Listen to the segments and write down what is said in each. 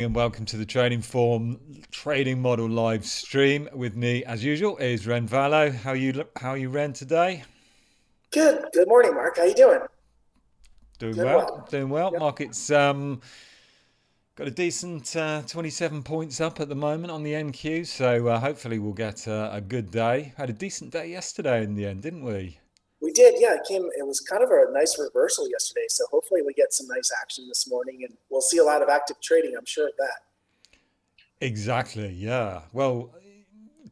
And welcome to the Tradinformed Trading Model live stream. With me, as usual, is Ren Vallow. How are you, Ren, today? Good. Good morning, Mark. How you doing? Doing Doing well. well. Doing well. Yep. Market's got a decent 27 points up at the moment on the NQ, so hopefully we'll get a good day. Had a decent day yesterday in the end, didn't we? We did. Yeah, it came. It was kind of a nice reversal yesterday. So hopefully we get some nice action this morning, and we'll see a lot of active trading. I'm sure of that. Exactly. Yeah. Well,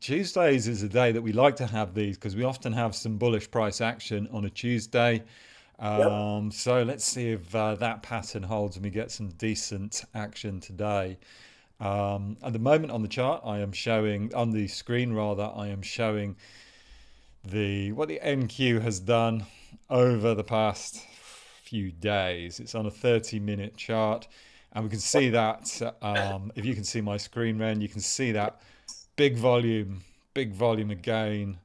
Tuesdays is a day that we like to have these because we often have some bullish price action on a Tuesday. Yep. So let's see if that pattern holds and we get some decent action today. At the moment on the chart, I am showing on the screen rather, I am showing the what the NQ has done over the past few days. It's on a 30-minute chart, and we can see that if you can see my screen, Ren, you can see that big volume again.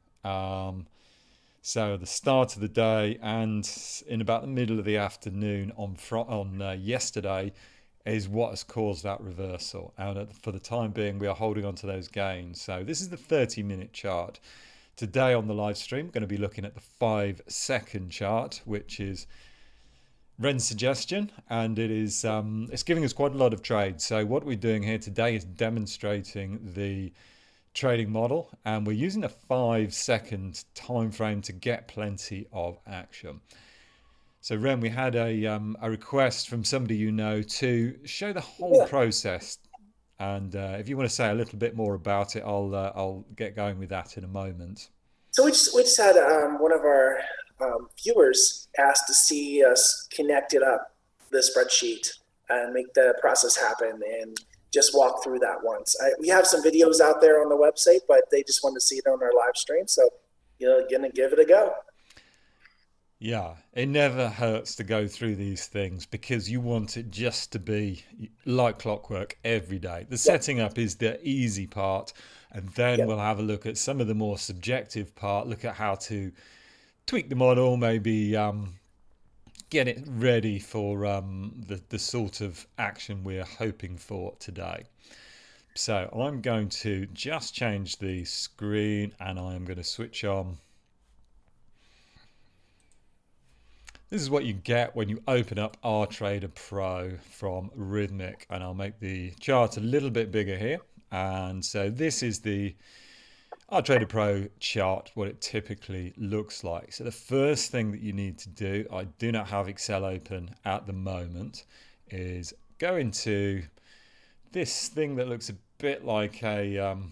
So the start of the day and in about the middle of the afternoon on yesterday is what has caused that reversal. And for the time being, we are holding on to those gains. So this is the 30-minute chart. Today on the live stream, we're going to be looking at the 5-second chart, which is Ren's suggestion, and it's giving us quite a lot of trades. So what we're doing here today is demonstrating the trading model, and we're using a 5-second time frame to get plenty of action. So Ren, we had a request from somebody to show the whole Yeah. process, and if you want to say a little bit more about it, I'll get going with that in a moment. So we just had one of our viewers asked to see us connect it up the spreadsheet and make the process happen and just walk through that once. We have some videos out there on the website, but they just wanted to see it on our live stream. So gonna give it a go. Yeah, it never hurts to go through these things because you want it just to be like clockwork every day. The Yep. setting up is the easy part, and then Yep. we'll have a look at some of the more subjective part, look at how to tweak the model, maybe get it ready for the sort of action we're hoping for today. So I'm going to just change the screen and I am going to switch on. This is what you get when you open up RTrader Pro from Rhythmic, and I'll make the chart a little bit bigger here. And so this is the RTrader Pro chart, what it typically looks like. So the first thing that you need to do, I do not have Excel open at the moment, is go into this thing that looks a bit like I don't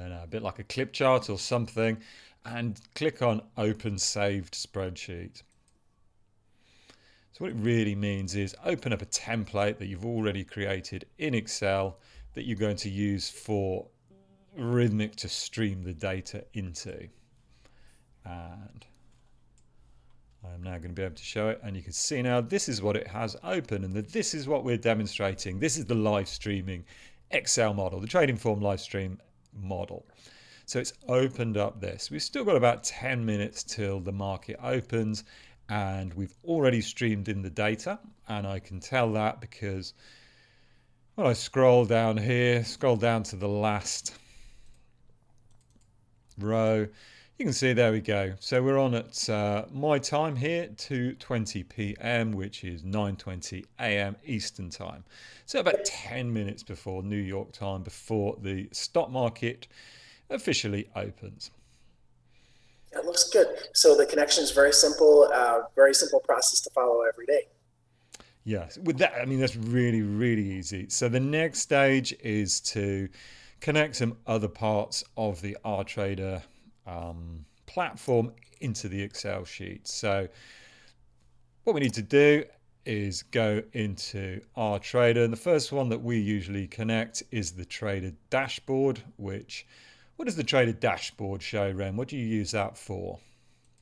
know, a bit like a clip chart or something, and click on Open Saved Spreadsheet. So what it really means is open up a template that you've already created in Excel that you're going to use for Rhythmic to stream the data into. And I'm now going to be able to show it, and you can see now this is what it has open, and this is what we're demonstrating. This is the live streaming Excel model, the Tradinformed live stream model. So it's opened up this. We've still got about 10 minutes till the market opens, and we've already streamed in the data, and I can tell that because when I scroll down here, scroll down to the last row, you can see there we go. So we're on at my time here, 2:20 p.m., which is 9:20 a.m. Eastern time. So about 10 minutes before New York time, before the stock market officially opens. It looks good. So the connection is very simple process to follow every day. Yes, with that, I mean, that's really, really easy. So the next stage is to connect some other parts of the RTrader platform into the Excel sheet. So what we need to do is go into RTrader, and the first one that we usually connect is the trader dashboard. What does the trader dashboard show, Ren? What do you use that for?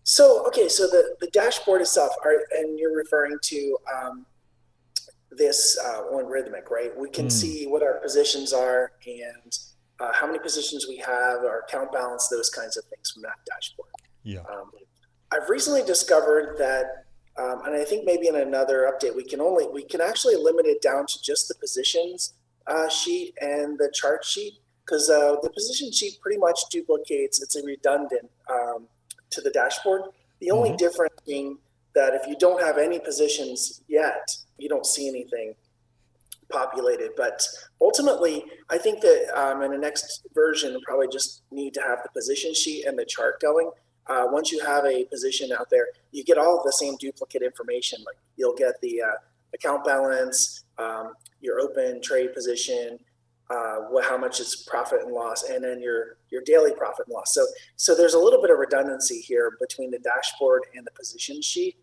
So okay, so the dashboard itself, and you're referring to this on Rhythmic, right? We can Hmm. see what our positions are and how many positions we have, our account balance, those kinds of things from that dashboard. Yeah. Um, I've recently discovered that And I think maybe in another update we can actually limit it down to just the positions sheet and the chart sheet, because the position sheet pretty much duplicates. It's a redundant to the dashboard. The only Hmm. difference being that if you don't have any positions yet, you don't see anything populated. But ultimately, I think that in the next version, we'll probably just need to have the position sheet and the chart going. Once you have a position out there, you get all of the same duplicate information. Like you'll get the account balance, your open trade position, how much is profit and loss, and then your daily profit and loss. So there's a little bit of redundancy here between the dashboard and the position sheet.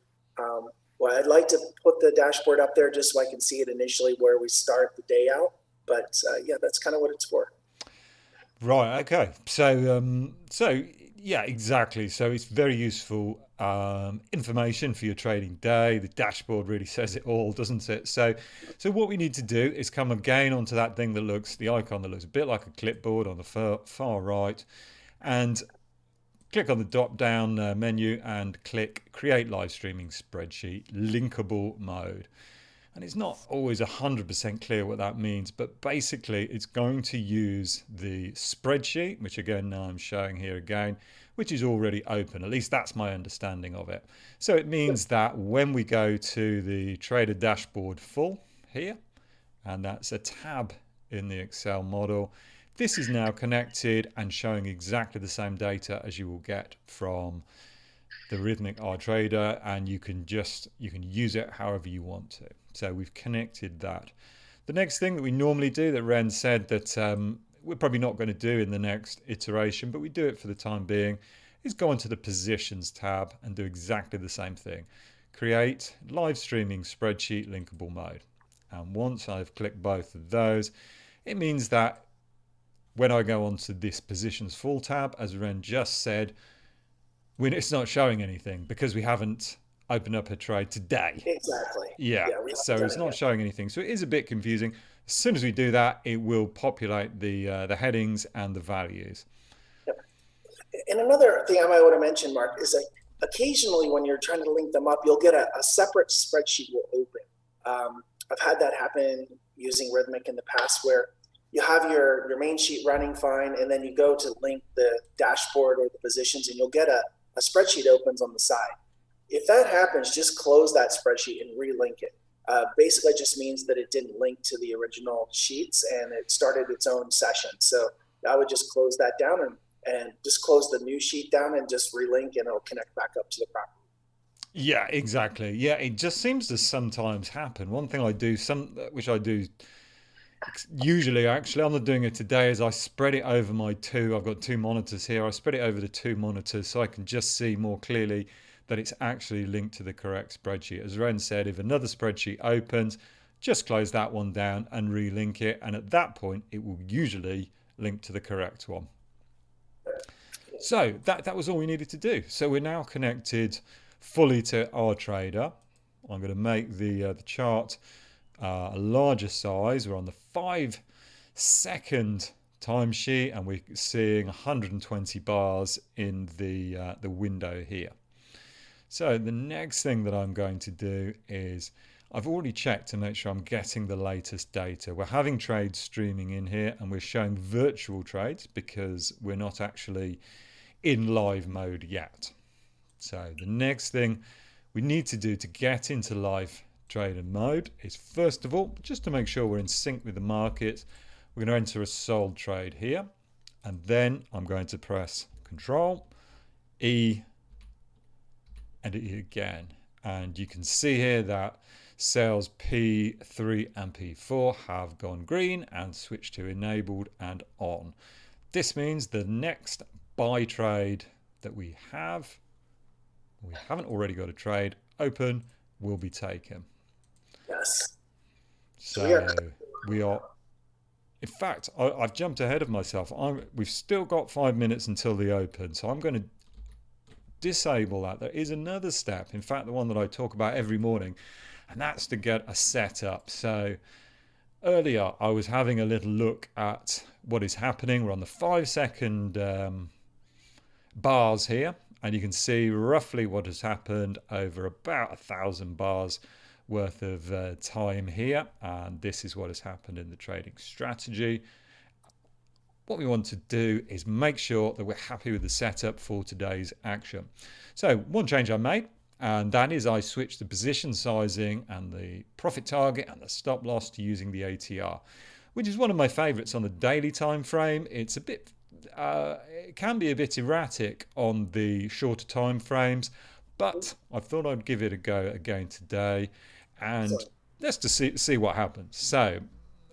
Well, I'd like to put the dashboard up there just so I can see it initially where we start the day out. But yeah, that's kind of what it's for. Right. Okay. So yeah, exactly. So it's very useful information for your trading day. The dashboard really says it all, doesn't it? So what we need to do is come again onto that thing that looks the icon that looks a bit like a clipboard on the far right, and click on the drop down menu and click Create Live Streaming Spreadsheet Linkable Mode. And it's not always 100% clear what that means, but basically it's going to use the spreadsheet, which again now I'm showing here again, which is already open. At least that's my understanding of it. So it means that when we go to the trader dashboard full here, and that's a tab in the Excel model, this is now connected and showing exactly the same data as you will get from the Rhythmic R Trader, and you can use it however you want to. So we've connected that. The next thing that we normally do, that Ren said that we're probably not going to do in the next iteration, but we do it for the time being, is go into the Positions tab and do exactly the same thing. Create Live Streaming Spreadsheet Linkable Mode. And once I've clicked both of those, it means that when I go onto this Positions Full tab, as Ren just said, it's not showing anything because we haven't opened up a trade today. Exactly. Yeah, Yeah, we haven't so done it's it not yet. showing anything. So it is a bit confusing. As soon as we do that, it will populate the headings and the values. Yep. And another thing I might want to mention, Mark, is like occasionally when you're trying to link them up, you'll get a separate spreadsheet will open. I've had that happen using Rhythmic in the past where you have your main sheet running fine, and then you go to link the dashboard or the positions, and you'll get a spreadsheet opens on the side. If that happens, just close that spreadsheet and relink it. Basically, it just means that it didn't link to the original sheets and it started its own session. So I would just close that down and just close the new sheet down and just relink, and it'll connect back up to the property. Yeah, exactly. Yeah, it just seems to sometimes happen. One thing I do, which I do usually, actually, I'm not doing it today, is I spread it over my two. I've got two monitors here. I spread it over the two monitors so I can just see more clearly that it's actually linked to the correct spreadsheet. As Ren said, if another spreadsheet opens, just close that one down and relink it. And at that point, it will usually link to the correct one. So that was all we needed to do. So we're now connected fully to our trader. I'm going to make the chart a larger size. We're on the 5-second timesheet, and we're seeing 120 bars in the window here. So the next thing that I'm going to do is I've already checked to make sure I'm getting the latest data. We're having trades streaming in here, and we're showing virtual trades because we're not actually in live mode yet. So the next thing we need to do to get into live trader mode is, first of all, just to make sure we're in sync with the market, we're going to enter a sold trade here, and then I'm going to press Control E and E again, and you can see here that sales P3 and P4 have gone green and switched to enabled and on. This means the next buy trade that we haven't already got a trade open, will be taken. Yes. So we are. So we are, in fact, I've jumped ahead of myself. We've still got 5 minutes until the open, so I'm going to disable that. There is another step, in fact, the one that I talk about every morning, and that's to get a setup. So earlier I was having a little look at what is happening. We're on the 5-second bars here, and you can see roughly what has happened over about 1,000 bars worth of time here. And this is what has happened in the trading strategy. What we want to do is make sure that we're happy with the setup for today's action. So one change I made, and that is I switched the position sizing and the profit target and the stop loss to using the ATR, which is one of my favorites on the daily time frame. It's a bit it can be a bit erratic on the shorter time frames, but I thought I'd give it a go again today, and let's just see what happens. So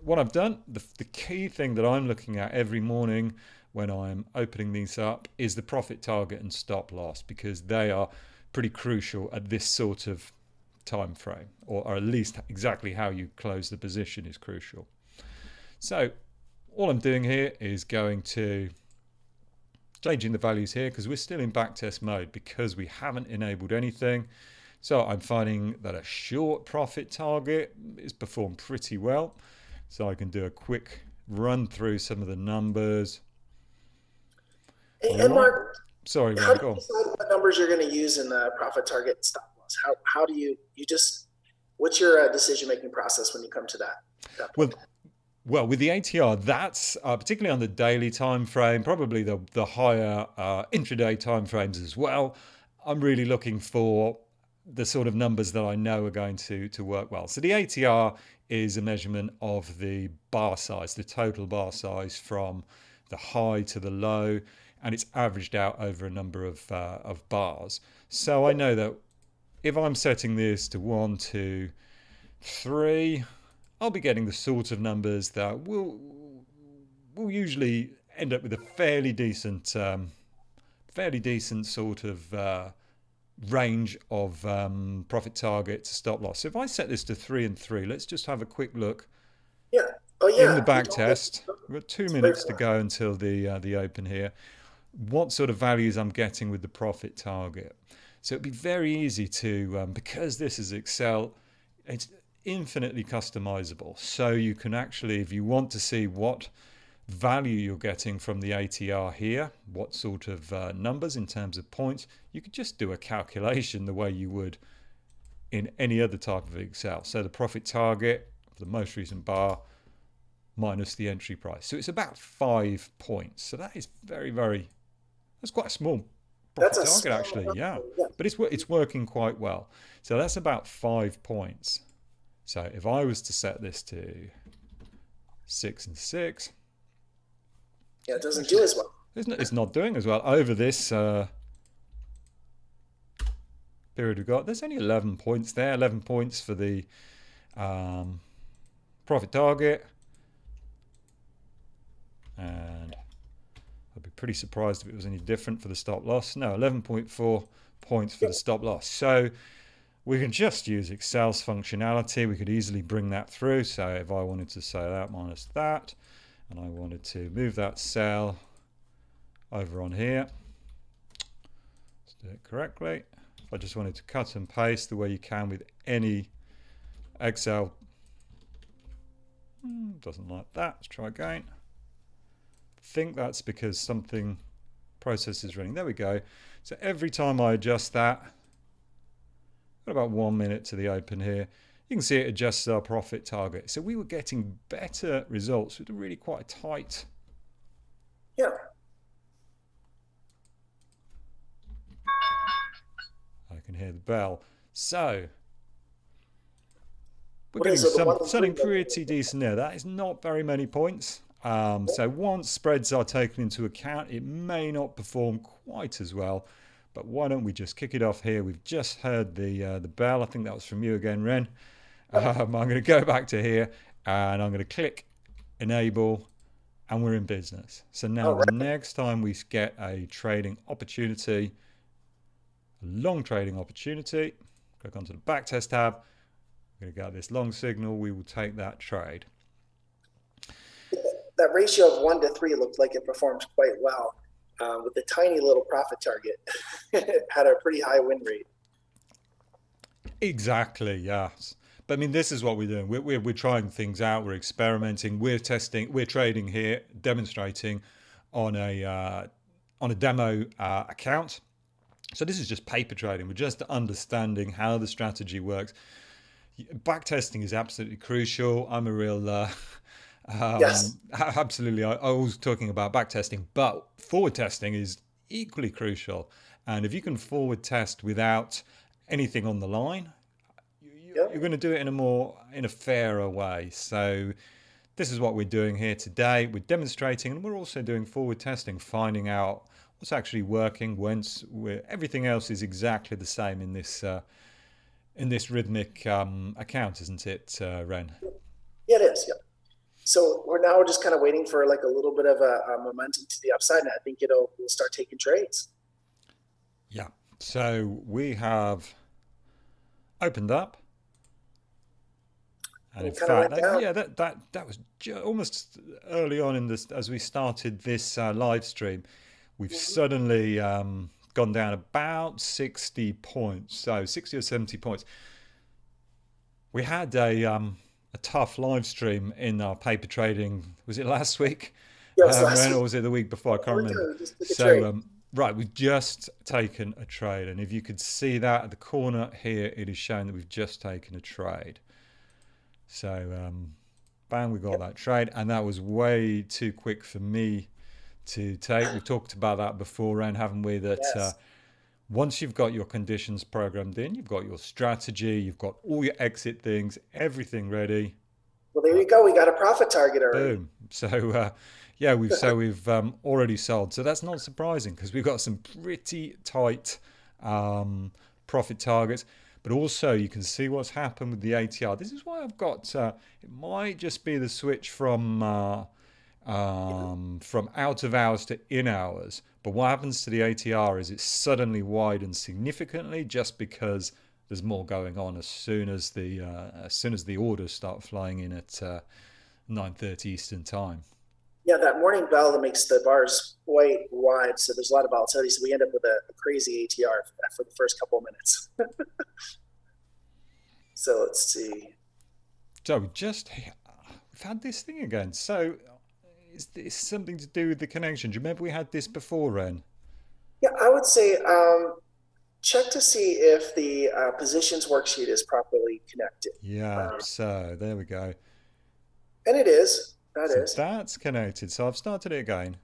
what I've done, the key thing that I'm looking at every morning when I'm opening these up is the profit target and stop loss, because they are pretty crucial at this sort of time frame, or at least exactly how you close the position is crucial. So all I'm doing here is going to changing the values here because we're still in backtest mode because we haven't enabled anything. So I'm finding that a short profit target is performed pretty well. So I can do a quick run through some of the numbers. And Mark, sorry, how Ron, do you decide what numbers you're going to use in the profit target and stop loss? How do you just, what's your decision-making process when you come to that point? Well, with the ATR, that's particularly on the daily time frame, probably the higher intraday time frames as well. I'm really looking for the sort of numbers that I know are going to work well. So the ATR is a measurement of the bar size, the total bar size from the high to the low, and it's averaged out over a number of bars. So I know that if I'm setting this to 1, 2, 3, I'll be getting the sort of numbers that will usually end up with a fairly decent sort of range of profit target to stop loss. So if I set this to 3 and 3, let's just have a quick look. Yeah. Oh yeah. In the back test, we've got 2 minutes to go until the open here. What sort of values I'm getting with the profit target? So it'd be very easy to because this is Excel, it's infinitely customizable. So you can actually, if you want to see what value you're getting from the ATR here, what sort of numbers in terms of points, you could just do a calculation the way you would in any other type of Excel. So the profit target, the most recent bar, minus the entry price. So it's about 5 points. So that is that's quite a small profit target actually, yeah. But it's working quite well. So that's about 5 points. So if I was to set this to 6 and 6, yeah, it doesn't do as well. It's not doing as well over this period we've got. There's only 11 points there, 11 points for the profit target. And I'd be pretty surprised if it was any different for the stop loss. No, 11.4 points for the stop loss. So we can just use Excel's functionality. We could easily bring that through. So if I wanted to say that minus that, and I wanted to move that cell over on here, let's do it correctly. If I just wanted to cut and paste the way you can with any Excel, doesn't like that. Let's try again. I think that's because something process is running. There we go. So every time I adjust that, got about 1 minute to the open here. You can see it adjusts our profit target. So we were getting better results with a really quite tight. Yeah. I can hear the bell. So we're getting something pretty decent there. That is not very many points. So once spreads are taken into account, it may not perform quite as well. But why don't we just kick it off here? We've just heard the bell. I think that was from you again, Ren. I'm going to go back to here and I'm going to click enable, and we're in business. So now the next time we get a trading opportunity, a long trading opportunity, click onto the backtest tab. We're going to get this long signal. We will take that trade. That ratio of 1 to 3 looked like it performed quite well. With the tiny little profit target, it had a pretty high win rate. Exactly, yes. But I mean, this is what we're doing. We're trying things out. We're experimenting. We're testing. We're trading here, demonstrating on a demo account. So this is just paper trading. We're just understanding how the strategy works. Backtesting is absolutely crucial. I'm a real Yes. absolutely. I was talking about backtesting, but forward testing is equally crucial. And if you can forward test without anything on the line, you're Yep. going to do it in a fairer way. So this is what we're doing here today. We're demonstrating, and we're also doing forward testing, finding out what's actually working. Everything else is exactly the same in this rhythmic account, isn't it, Ren? Yeah, it is. Yep. So we're now just kind of waiting for like a little bit of a momentum to the upside, and I think we'll start taking trades. Yeah. So we have opened up, and And in it kind of fact, went down. yeah, that was almost early on in this as we started this live stream. We've Mhm. suddenly gone down about 60 points, so 60 or 70 points. We had a tough live stream in our paper trading. Was it last week, Yeah, it was last Ren, week. or was it the week before? I can't We're remember. good. We just took a trade. So, right, we've just taken a trade. And if you could see that at the corner here, it is showing that we've just taken a trade. So, bang, we got Yep. that trade. And that was way too quick for me to take. We've talked about that before, Ren, haven't we? That Yes. once you've got your conditions programmed in, you've got your strategy, you've got all your exit things, everything ready. Well, there you Right, go. We got a profit target already. boom. So yeah, we've already sold. So that's not surprising because we've got some pretty tight profit targets. But also you can see what's happened with the ATR. This is why I've got. It might just be the switch from out of hours to in hours. But what happens to the ATR is it suddenly widens significantly just because there's more going on as soon as the orders start flying in at 9:30 Eastern time. Yeah, that morning bell that makes the bars quite wide, so there's a lot of volatility. So we end up with a crazy ATR for the first couple of minutes. So let's see. So we've had this thing again. So is this something to do with the connection? Do you remember we had this before, Ren? Yeah, I would say check to see if the positions worksheet is properly connected. Yeah. So there we go. And it is. That So is. that's connected. So I've started it again.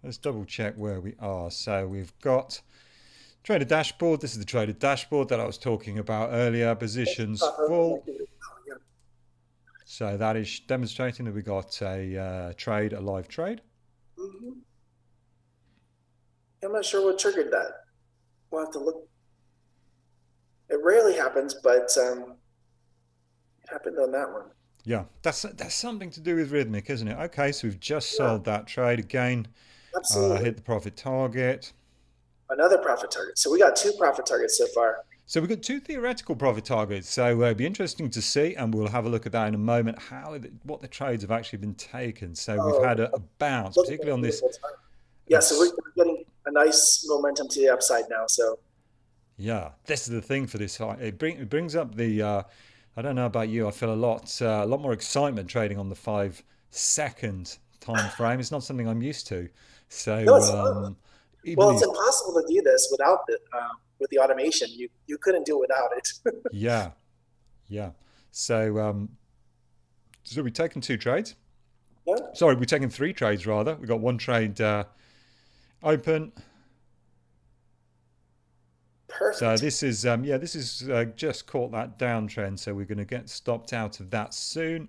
Let's double check where we are. So we've got trader dashboard. This is the trader dashboard that I was talking about earlier. Positions Proper full. connectivity. Oh, yeah. So that is demonstrating that we got a live trade. Mm-hmm. I'm not sure what triggered that. We'll have to look. It rarely happens, but it happened on that one. Yeah, that's something to do with rhythmic, isn't it? Okay, so we've just Yeah, sold that trade again. absolutely. Hit the profit target. Another profit target. So we got two profit targets so far. So we've got two theoretical profit targets. So it'll be interesting to see, and we'll have a look at that in a moment. What the trades have actually been taken. So we've Oh, had a bounce, look at particularly that on this. beautiful time. Yeah, so we're Ex- getting a nice momentum to the upside now. So yeah, this is the thing for this. It brings up the. I don't know about you. I feel a lot more excitement trading on the 5 second time frame. It's not something I'm used to. no, So it's even well, it's these. impossible to do this without the with the automation. You couldn't do it without it. Yeah, yeah. So so we've taken two trades. Yeah, Sorry, we've taken three trades rather. We got one trade open. So perfect. this is this is just caught that downtrend. So we're going to get stopped out of that soon.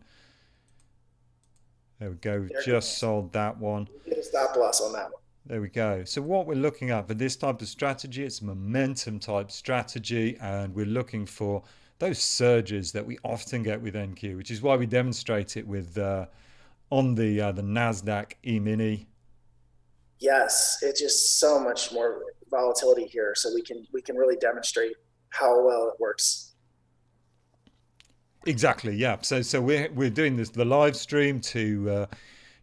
There we go. We've There just goes. sold that one. We get a stop loss on that one. There we go. So what we're looking at for this type of strategy, it's a momentum type strategy, and we're looking for those surges that we often get with NQ, which is why we demonstrate it with on the Nasdaq E-mini. Yes, it's just so much more volatility here, so we can really demonstrate how well it works. Exactly, yeah. So we're doing this the live stream to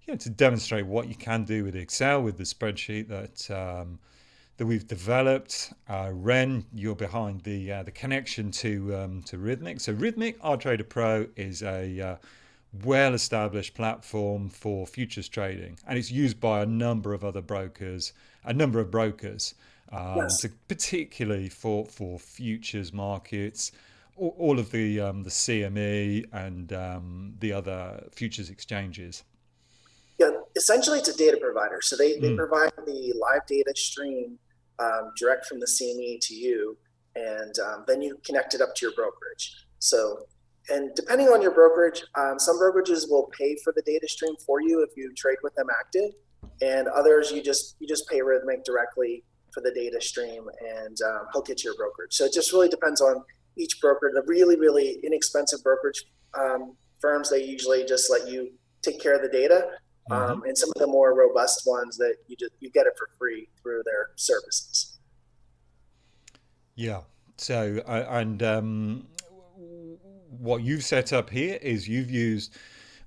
to demonstrate what you can do with Excel with the spreadsheet that we've developed. Ren, you're behind the connection to Rhythmic. So Rhythmic, our Trader Pro, is a well-established platform for futures trading, and it's used by a number of other brokers, a number of brokers, Yes. to particularly for futures markets, all of the CME and the other futures exchanges. Yeah, essentially it's a data provider. So they Mm. provide the live data stream direct from the CME to you, and then you connect it up to your brokerage. So, and depending on your brokerage, some brokerages will pay for the data stream for you if you trade with them active, and others you just pay Rhythmic directly for the data stream and hook it to your brokerage. So it just really depends on each broker. The really inexpensive brokerage firms, they usually just let you take care of the data, Hmm. and some of the more robust ones that you get it for free through their services. Yeah. So, and what you've set up here is you've used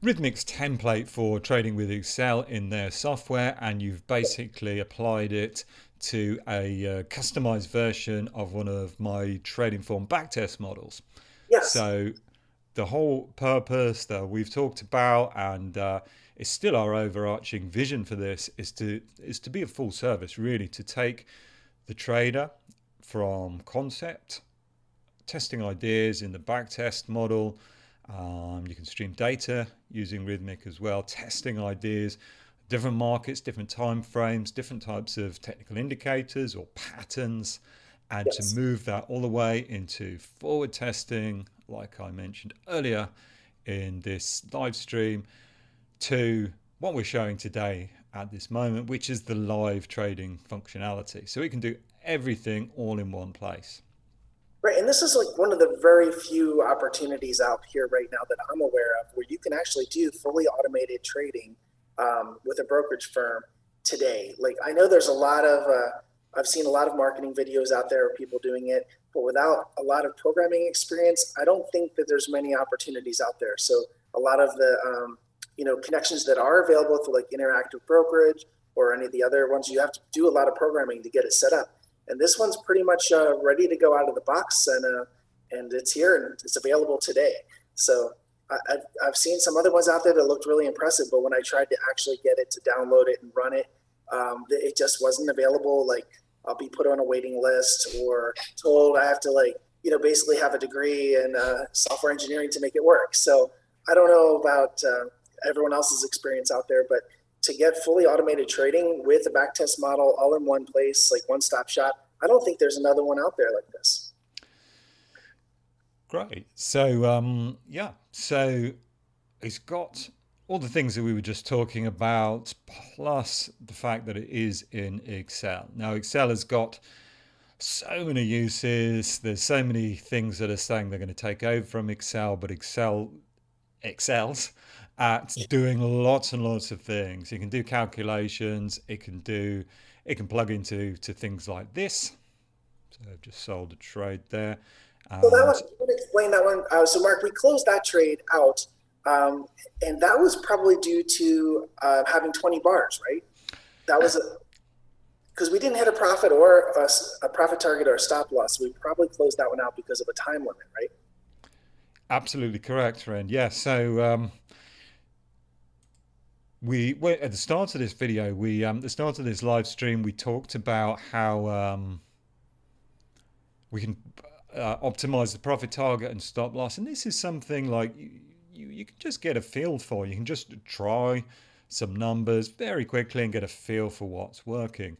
Rhythmic's template for trading with Excel in their software, and you've basically applied it to a customized version of one of my Tradinformed backtest models. Yes. So the whole purpose that we've talked about, and it's still our overarching vision for this, is to be a full service, really, to take the trader from concept, testing ideas in the backtest model. You can stream data using Rhythmic as well, testing ideas, different markets, different time frames, different types of technical indicators or patterns, and to Yes. move that all the way into forward testing, like I mentioned earlier in this live stream, to what we're showing today at this moment, which is the live trading functionality. So we can do everything all in one place. Right. And this is like one of the very few opportunities out here right now that I'm aware of where you can actually do fully automated trading with a brokerage firm today. Like I know there's a lot of, I've seen a lot of marketing videos out there of people doing it, but without a lot of programming experience, I don't think that there's many opportunities out there. So a lot of the, connections that are available through like interactive brokerage or any of the other ones, you have to do a lot of programming to get it set up. And this one's pretty much ready to go out of the box, and it's here and it's available today. So I've seen some other ones out there that looked really impressive, but when I tried to actually get it to download it and run it, it just wasn't available. Like I'll be put on a waiting list or told I have to basically have a degree in software engineering to make it work. So I don't know about everyone else's experience out there, but to get fully automated trading with a backtest model all in one place, like one stop shop, I don't think there's another one out there like this. Great. So, yeah, so it's got all the things that we were just talking about, plus the fact that it is in Excel. Now, Excel has got so many uses. There's so many things that are saying they're going to take over from Excel, but Excel excels at doing lots and lots of things. It can do calculations. It can plug into things like this. So I've just sold a trade there, So that one, and you want to explain that one? So Mark, we closed that trade out, and that was probably due to having 20 bars, right? That was because we didn't hit a profit or a profit target or a stop loss. We probably closed that one out because of a time limit, right? absolutely correct, friend. Yeah. So we at the start of this video, we the start of this live stream, we talked about how we can optimize the profit target and stop loss, and this is something like you can just get a feel for. You can just try some numbers very quickly and get a feel for what's working.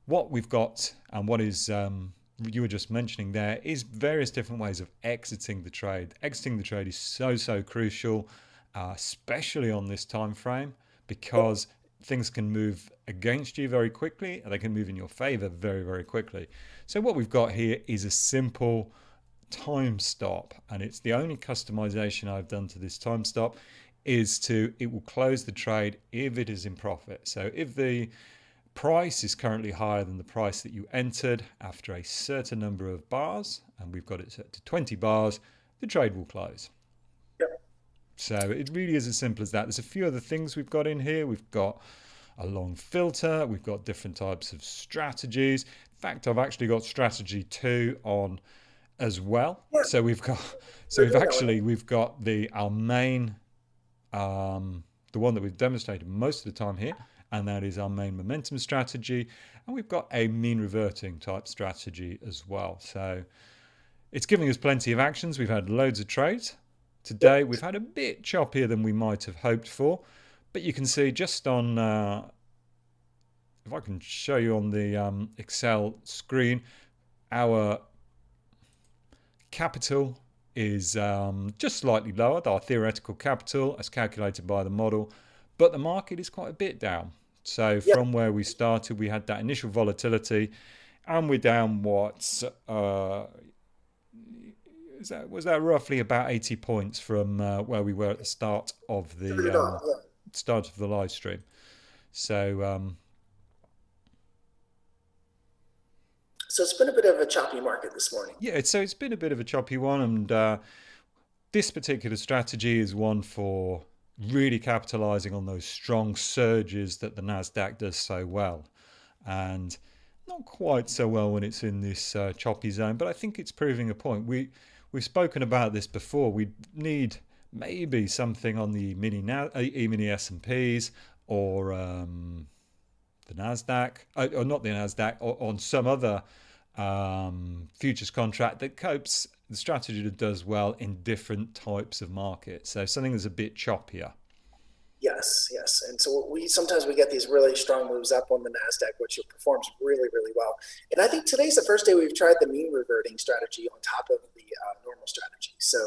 What we've got and what is you were just mentioning there is various different ways of exiting the trade. Exiting the trade is so crucial, especially on this time frame, because things can move against you very quickly and they can move in your favor very quickly. So what we've got here is a simple time stop, and it's the only customization I've done to this time stop is it will close the trade if it is in profit. So if the price is currently higher than the price that you entered after a certain number of bars, and we've got it set to 20 bars, the trade will close. Yep. So it really is as simple as that. There's a few other things we've got in here. We've got a long filter. We've got different types of strategies. In fact, I've actually got strategy 2 on as well. Yeah. So we've got We're doing that one. we've got our main the one that we've demonstrated most of the time here, and that is our main momentum strategy. And we've got a mean reverting type strategy as well. So it's giving us plenty of actions. We've had loads of trades. Today Yep. we've had a bit choppier than we might have hoped for, but you can see just on, if I can show you on the Excel screen, our capital is just slightly lower, our theoretical capital as calculated by the model, but the market is quite a bit down. So Yep. from where we started, we had that initial volatility, and we're down what was that roughly about 80 points from where we were at the start of Started the off. Yeah. live stream. So So it's been a bit of a choppy market this morning. yeah, it's been a bit of a choppy one, and this particular strategy is one for really capitalizing on those strong surges that the Nasdaq does so well, and not quite so well when it's in this choppy zone. But I think it's proving a point. We've spoken about this before. We need maybe something on the mini S&Ps or the Nasdaq, or not the Nasdaq, or on some other futures contract that copes the strategy that does well in different types of markets. So something that's a bit choppier. Yes, yes. And so we sometimes we get these really strong moves up on the Nasdaq, which performs really, really well. And I think today's the first day we've tried the mean reverting strategy on top of the normal strategy. So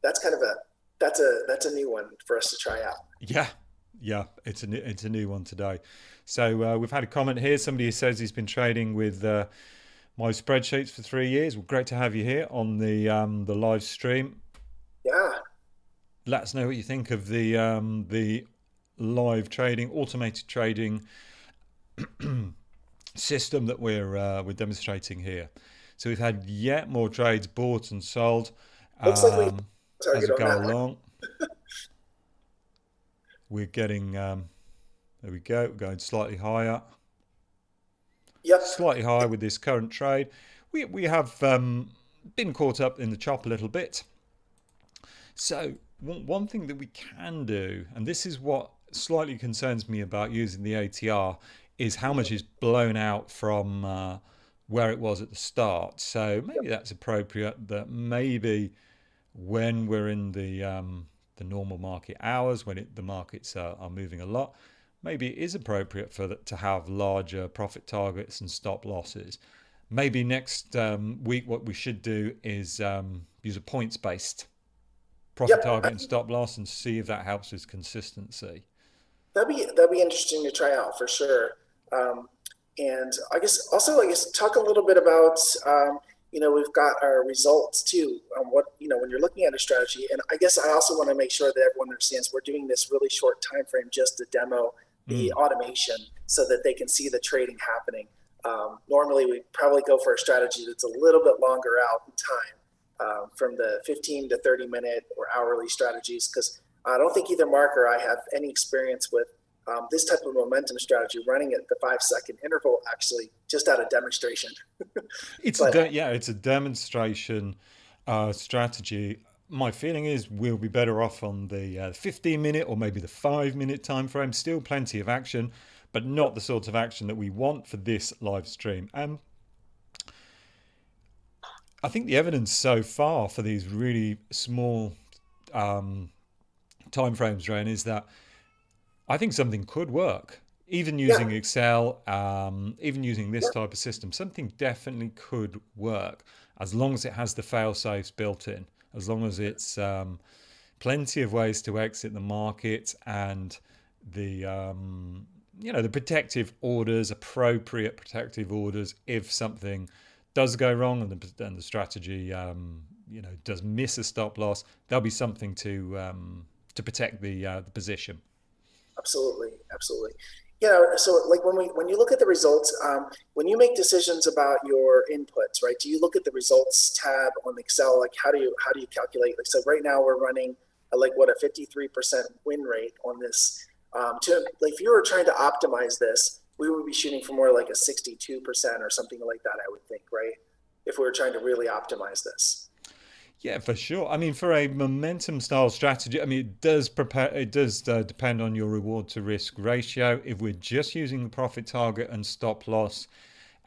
that's kind of a new one for us to try out. Yeah, yeah, it's a new one today. So we've had a comment here. Somebody says he's been trading with my spreadsheets for 3 years. Well, great to have you here on the live stream. Yeah. Let us know what you think of the live trading, automated trading system that we're demonstrating here. So we've had yet more trades bought and sold Looks like we as target we on go that one. along. We're getting there we go. We're going Yep. slightly higher with this current trade. We have been caught up in the chop a little bit. So one thing that we can do, and this is what slightly concerns me about using the ATR, is how much is blown out from where it was at the start. So maybe that's appropriate. That maybe when we're in the normal market hours, when the markets are moving a lot, maybe it is appropriate to have larger profit targets and stop losses. Maybe next week, what we should do is use a points based profit Yep. target and stop loss and see if that helps with consistency. That'd be interesting to try out for sure. Um, and I guess talk a little bit about we've got our results too on what when you're looking at a strategy. And I guess I also want to make sure that everyone understands we're doing this really short time frame just to demo the Mm. automation so that they can see the trading happening. Normally, we probably go for a strategy that's a little bit longer out in time, from the 15 to 30 minute or hourly strategies, because I don't think either Mark or I have any experience with this type of momentum strategy running at the 5 second interval, actually, just out of demonstration. But It's a demonstration strategy. My feeling is we'll be better off on the 15-minute or maybe the 5 minute time frame. Still plenty of action, but not the sort of action that we want for this live stream. And I think the evidence so far for these really small time frames, Ryan, is that I think something could work. Even using yeah, Excel, even using this type of system, something definitely could work as long as it has the fail safes built in, as long as it's plenty of ways to exit the market and the the protective orders, appropriate protective orders if something does go wrong and the strategy does miss a stop loss, there'll be something to protect the position. absolutely, absolutely. So like when you look at the results, when you make decisions about your inputs, right? Do you look at the results tab on Excel? Like how do you calculate? Like so, right now we're running like what, a 53% win rate on this. Like if you were trying to optimize this, we would be shooting for more like a 62% or something like that. I would think, right? If we were trying to really optimize this. Yeah, for sure. I mean, for a momentum style strategy, I mean, it does depend on your reward to risk ratio. If we're just using the profit target and stop loss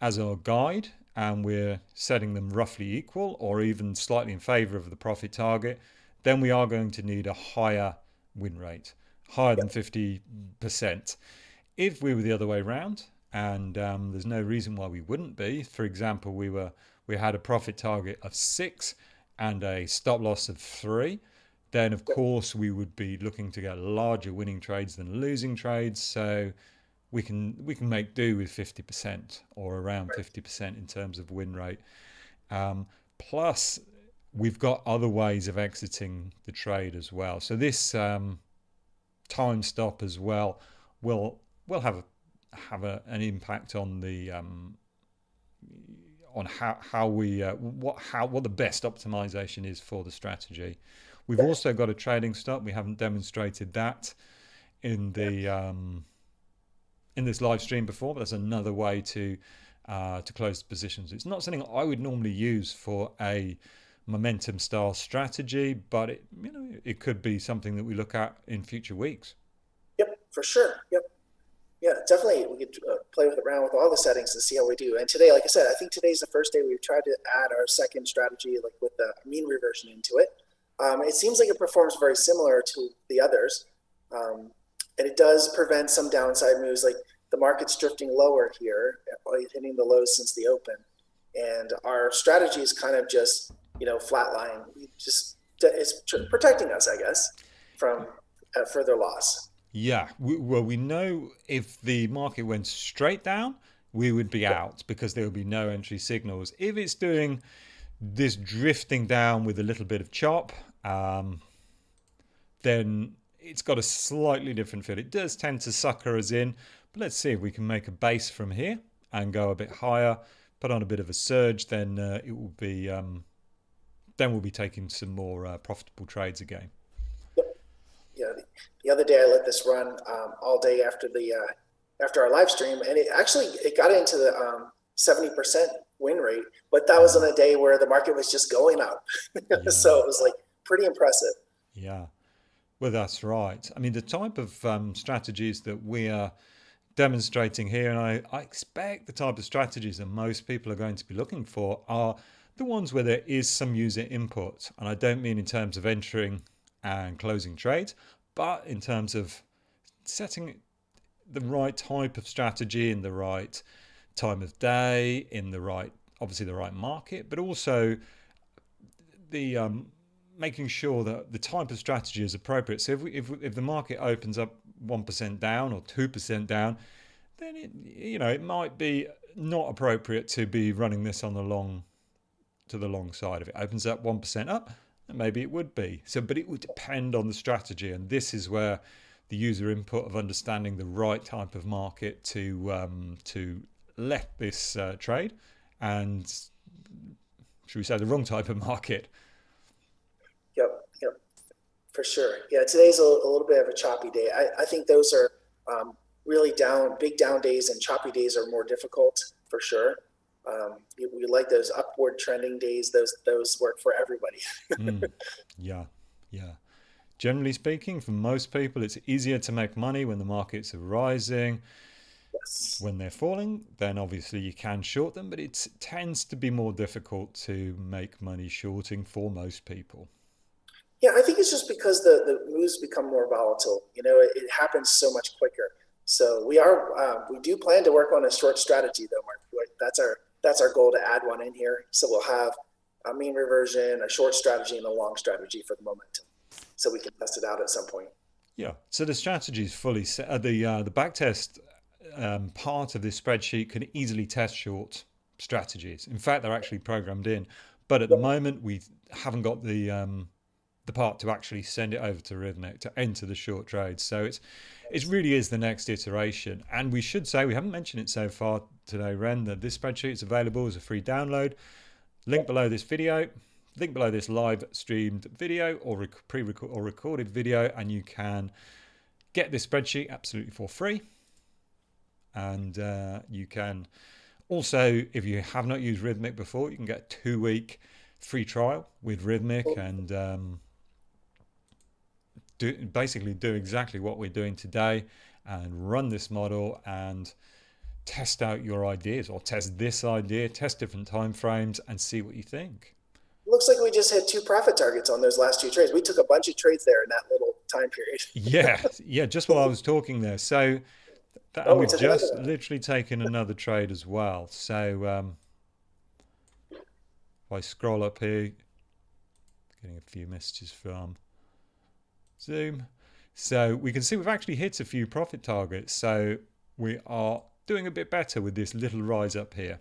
as our guide, and we're setting them roughly equal or even slightly in favor of the profit target, then we are going to need a higher win rate, higher than Yep, 50%. If we were the other way around, and there's no reason why we wouldn't be. For example, we had a profit target of 6 and a stop loss of 3. Then of yep, course we would be looking to get larger winning trades than losing trades. So we can make do with 50% or around right. 50% in terms of win rate. Plus, we've got other ways of exiting the trade as well. So this time stop as well will an impact on the on how we what the best optimization is for the strategy. We've Yeah, also got a trading stop. We haven't demonstrated that in yeah, the in this live stream before, but that's another way to close positions. It's not something I would normally use for a momentum style strategy, but it could be something that we look at in future weeks. yep, for sure. Yep. Yeah, definitely. We could play with around with all the settings and see how we do. And today, like I said, I think today's the first day we've tried to add our second strategy, like with the mean reversion into it. It seems like it performs very similar to the others, and it does prevent some downside moves. Like the market's drifting lower here, hitting the lows since the open, and our strategy is kind of just flatline. Just it's protecting us, I guess, from further loss. Yeah, well, we know if the market went straight down, we would be Yep, out because there would be no entry signals. If it's doing this drifting down with a little bit of chop, then it's got a slightly different feel. It does tend to sucker us in, but let's see if we can make a base from here and go a bit higher, put on a bit of a surge. Then it will be then we'll be taking some more profitable trades again. yep. Yeah, the other day I let this run all day after our live stream, and it got into the 70% win rate, but that was on a day where the market was just going up, Yeah, so it was like pretty impressive. yeah. Well, that's right. I mean, the type of strategies that we are demonstrating here, and I expect the type of strategies that most people are going to be looking for are the ones where there is some user input. And I don't mean in terms of entering and closing trades, but in terms of setting the right type of strategy in the right time of day, in the right, obviously the right market, but also the making sure that the type of strategy is appropriate. So if the market opens up 1% down or 2% down, then it might be not appropriate to be running this on the long side. If it opens up 1% up, then maybe it would be. So, but it would depend on the strategy, and this is where the user input of understanding the right type of market to let this trade, and should we say the wrong type of market. Yep, yep, for sure. Yeah, today's a little bit of a choppy day. I think those are really big down days, and choppy days are more difficult for sure. We like those upward trending days. Those work for everybody. Mm, yeah, yeah. Generally speaking, for most people, it's easier to make money when the markets are rising. Yes. When they're falling, then obviously you can short them, but it tends to be more difficult to make money shorting for most people. Yeah, I think it's just because the moves become more volatile. It happens so much quicker. So we do plan to work on a short strategy though, Mark. That's our goal to add one in here. So we'll have a mean reversion, a short strategy, and a long strategy for the momentum. So we can test it out at some point. Yeah. So the strategy is fully set. The backtest part of this spreadsheet can easily test short strategies. In fact, they're actually programmed in, but at the Yep. moment we haven't got the part to actually send it over to Rhythmic to enter the short trades. So it really is the next iteration. And we should say, we haven't mentioned it so far today, Ren, that this spreadsheet is available as a free download. Link below this video, link below this live streamed video or pre-recorded or recorded video, and you can get this spreadsheet absolutely for free. And you can also, if you have not used Rhythmic before, you can get a 2-week free trial with Rhythmic and basically do exactly what we're doing today and run this model and test out your ideas, or test this idea, test different time frames and see what you think. Looks like we just hit 2 profit targets on those last 2 trades. We took a bunch of trades there in that little time period. Yeah, yeah, just while I was talking there. So, and Oh, we we've took another just one. literally taken another trade as well. So, if I scroll up here, getting a few messages from Zoom. So we can see we've actually hit a few profit targets. So we are doing a bit better with this little rise up here.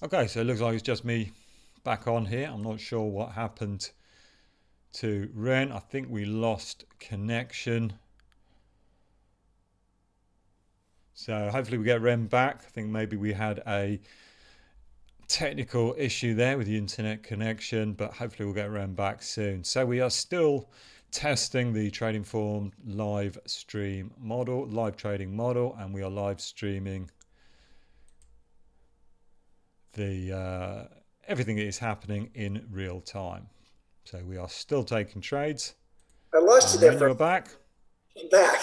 Okay, so it looks like it's just me back on here. I'm not sure what happened to Ren. I think we lost connection. So hopefully we get Ren back. I think maybe we had a technical issue there with the internet connection, but hopefully we'll get Ren back soon. So we are still testing the Tradinformed live stream model, live trading model, and we are live streaming the everything that is happening in real time. So we are still taking trades. I lost you And there Ren, for you're back. back.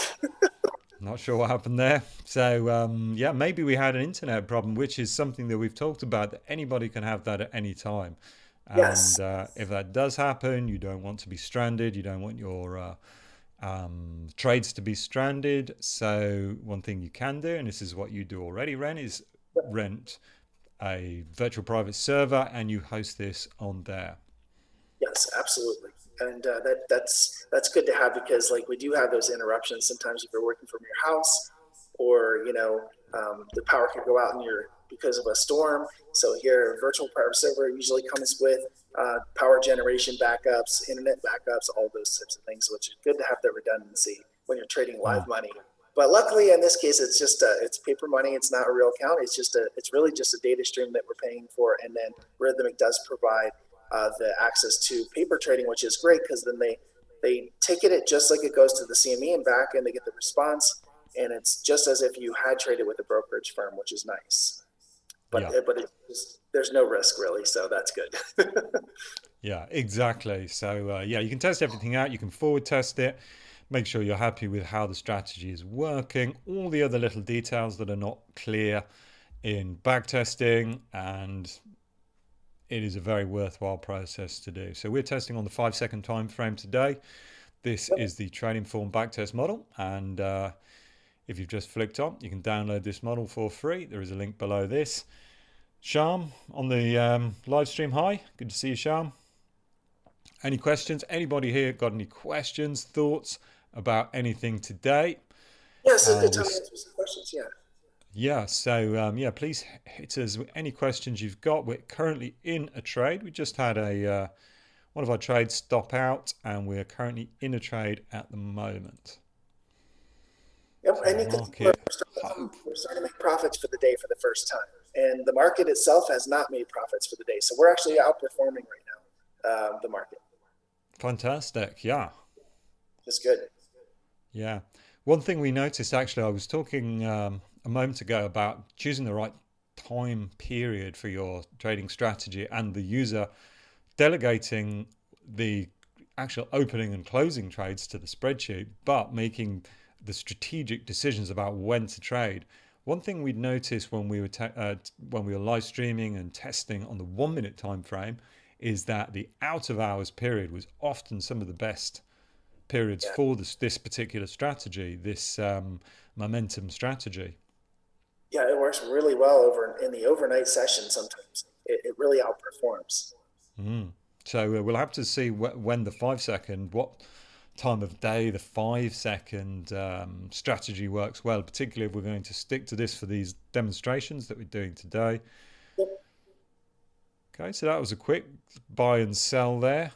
Not sure what happened there. So yeah, maybe we had an internet problem, which is something that we've talked about, that anybody can have that at any time. And Yes. if that does happen, you don't want to be stranded. You don't want your trades to be stranded. So one thing you can do, and this is what you do already, Ren, is rent a virtual private server and you host this on there. Yes, absolutely. And that's good to have, because like we do have those interruptions sometimes if you're working from your house, or the power could go out in your because of a storm. So here, virtual private server usually comes with power generation backups, internet backups, all those types of things, which is good to have the redundancy when you're trading live Mm. money. But luckily, in this case, it's just it's paper money. It's not a real account. It's really just a data stream that we're paying for, and then Rhythmic does provide the access to paper trading, which is great, because then they ticket it just like it goes to the CME and back, and they get the response, and it's just as if you had traded with a brokerage firm, which is nice. But Yeah. there's no risk really, so that's good. Yeah, exactly. So yeah, you can test everything out. You can forward test it. Make sure you're happy with how the strategy is working. All the other little details that are not clear in back testing, and it is a very worthwhile process to do. So we're testing on the 5-second time frame today. This is the Tradinformed backtest model, and if you've just flicked on, you can download this model for free. There is a link below this. Sham on the live stream. Hi, good to see you, Sham. Any questions? Anybody here got any questions, thoughts about anything today? Yes, it's a good time to answer some questions. Yeah. Yeah, so yeah, please hit us with any questions you've got. We're currently in a trade. We just had a one of our trades stop out, and we're currently in a trade at the moment. Yep, So and the you can see we're market, we're starting to make profits for the day for the first time, and the market itself has not made profits for the day, so we're actually outperforming right now the market. fantastic. Yeah, It's good. yeah. One thing we noticed, actually, I was talking a moment ago about choosing the right time period for your trading strategy, and the user delegating the actual opening and closing trades to the spreadsheet, but making the strategic decisions about when to trade. One thing we'd noticed when we were live streaming and testing on the 1 minute time frame is that the out of hours period was often some of the best periods Yeah, for this particular strategy, this momentum strategy. yeah, it works really well over in the overnight session. Sometimes it really outperforms. Mm. So we'll have to see when the 5 second, what time of day the 5 second strategy works well, particularly if we're going to stick to this for these demonstrations that we're doing today. Yep. Okay, so that was a quick buy and sell there.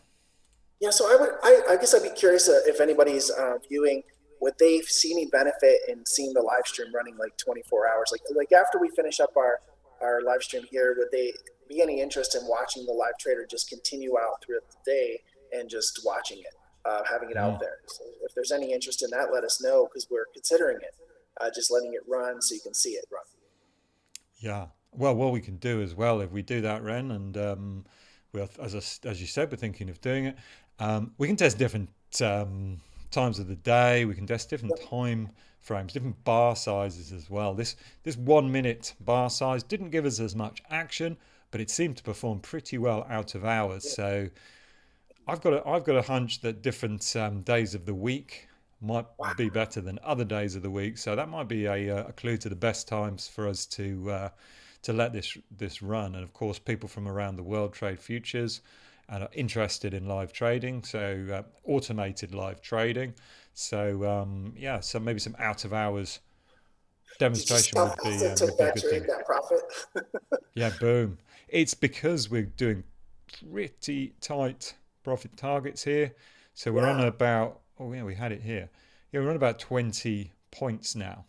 Yeah, so I guess I'd be curious if anybody's viewing, would they see any benefit in seeing the live stream running like 24 hours? Like after we finish up our live stream here, would they be any interest in watching the live trader just continue out throughout the day and just watching it, having it out Mm, there? So if there's any interest in that, let us know because we're considering it, just letting it run so you can see it run. yeah. Well, what we can do as well, if we do that, Ren, and as you said, we're thinking of doing it. We can test different times of the day. We can test different Yep. time frames, different bar sizes as well. This 1 minute bar size didn't give us as much action, but it seemed to perform pretty well out of hours. Yeah. So I've got a hunch that different days of the week might Wow. be better than other days of the week. So that might be a clue to the best times for us to let this run. And of course, people from around the world trade futures and are interested in live trading. So automated live trading. So yeah, so maybe some out of hours Did you see demonstration how fast I would took be a that good trade, thing. that profit? Yeah, boom. It's because we're doing pretty tight profit targets here. So we're on Yeah. about, oh yeah, we had it here. Yeah, we're on about 20 points now.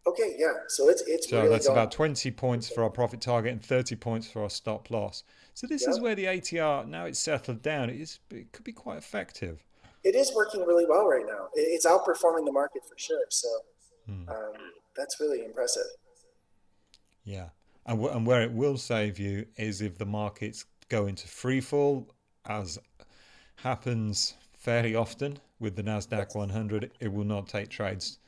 Okay, yeah. So it's So really that's going. about 20 points for our profit target and 30 points for our stop loss. So this is Yep. where the ATR, now it's settled down, it could be quite effective. It is working really well right now. It's outperforming the market for sure. So Hmm. that's really impressive. Yeah. And where it will save you is if the markets go into free fall, as happens fairly often with the Nasdaq Yes. 100. It will not take trades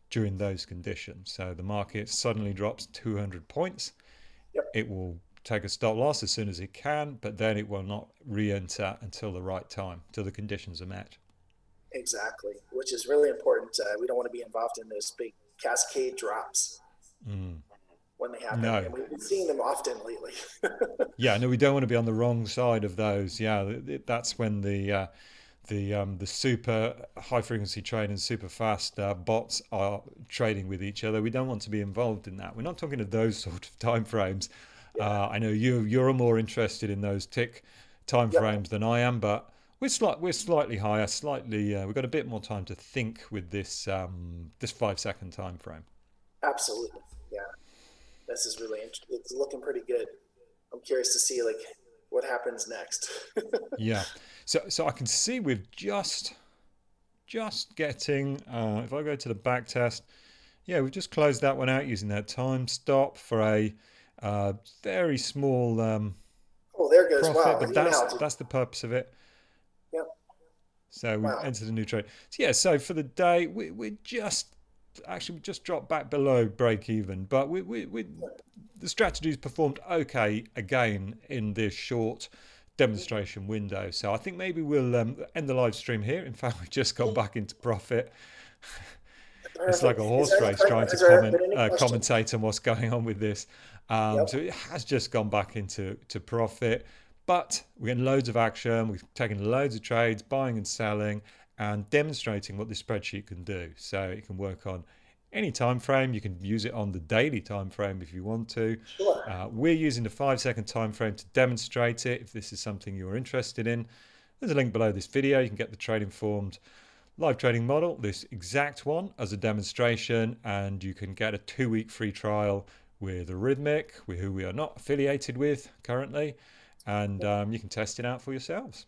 during those conditions. So the market suddenly drops 200 points. Yep. It will take a stop loss as soon as it can, but then it will not re-enter until the right time, till the conditions are met. Exactly. Which is really important. We don't want to be involved in those big cascade drops Mm. when they happen, No. and we've been seeing them often lately. Yeah, no, we don't want to be on the wrong side of those. Yeah, that's when the super high frequency trade and super fast bots are trading with each other. We don't want to be involved in that. We're not talking of those sort of time frames. Yeah. I know you're more interested in those tick time Yep. frames than I am, but we're slightly higher, slightly. We've got a bit more time to think with this 5 second time frame. Absolutely. Yeah. This is really interesting. It's looking pretty good. I'm curious to see like what happens next. Yeah. So I can see we've just getting. If I go to the back test, yeah, we've just closed that one out using that time stop for a uh, very small Oh, there goes. profit, Wow. but Even now. that's the purpose of it. Yep. So we've Wow. entered a new trade. So yeah, so for the day, we just dropped back below break even, but we the strategy's performed okay again in this short demonstration window. So I think maybe we'll end the live stream here. In fact, we've just gone back into profit. It's like Perfect. a horse race trying to Has there been any questions? commentate on what's going on with this. Yep. So it has just gone back into profit, but we're getting loads of action. We've taken loads of trades, buying and selling, and demonstrating what this spreadsheet can do. So it can work on any time frame. You can use it on the daily time frame if you want to. Sure. We're using the 5 second time frame to demonstrate it. If this is something you're interested in, there's a link below this video. You can get the Tradinformed live trading model, this exact one, as a demonstration, and you can get a 2 week free trial with Rhythmic, who we are not affiliated with currently, and you can test it out for yourselves.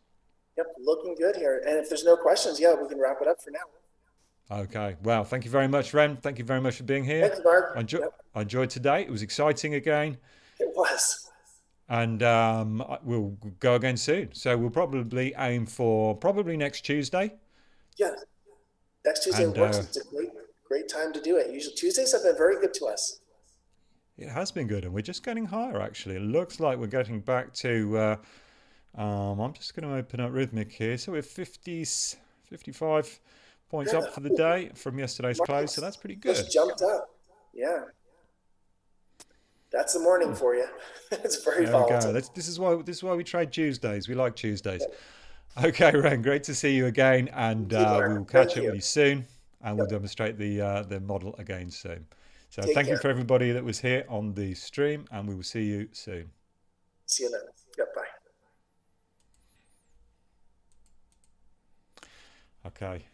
Yep. Looking good here. And if there's no questions, yeah, we can wrap it up for now. Okay, well, thank you very much, Ren. Thank you very much for being here. Thanks, Mark. Yep. I enjoyed today. It was exciting again, It was. and we'll go again soon. So we'll probably aim for probably next Tuesday, Yeah. Next Tuesday and works. It's a great time to do it. Usually Tuesdays have been very good to us. it has been good, and we're just getting higher. Actually, it looks like we're getting back to. I'm just going to open up Rhythmic here. So we're 55 points Yeah. up for the day from The yesterday's close. So market's that's pretty good. just jumped up. Yeah. That's the morning for you. It's very There we go. volatile. This is why we trade Tuesdays. We like Tuesdays. Okay, Ren, great to see you again, and You too, we will Mark. Thank catch up with you. you soon, and we'll Yep. demonstrate the model again soon. So Take thank you care. for everybody that was here on the stream, and we will see you soon. See you then. Yep. Bye. Okay.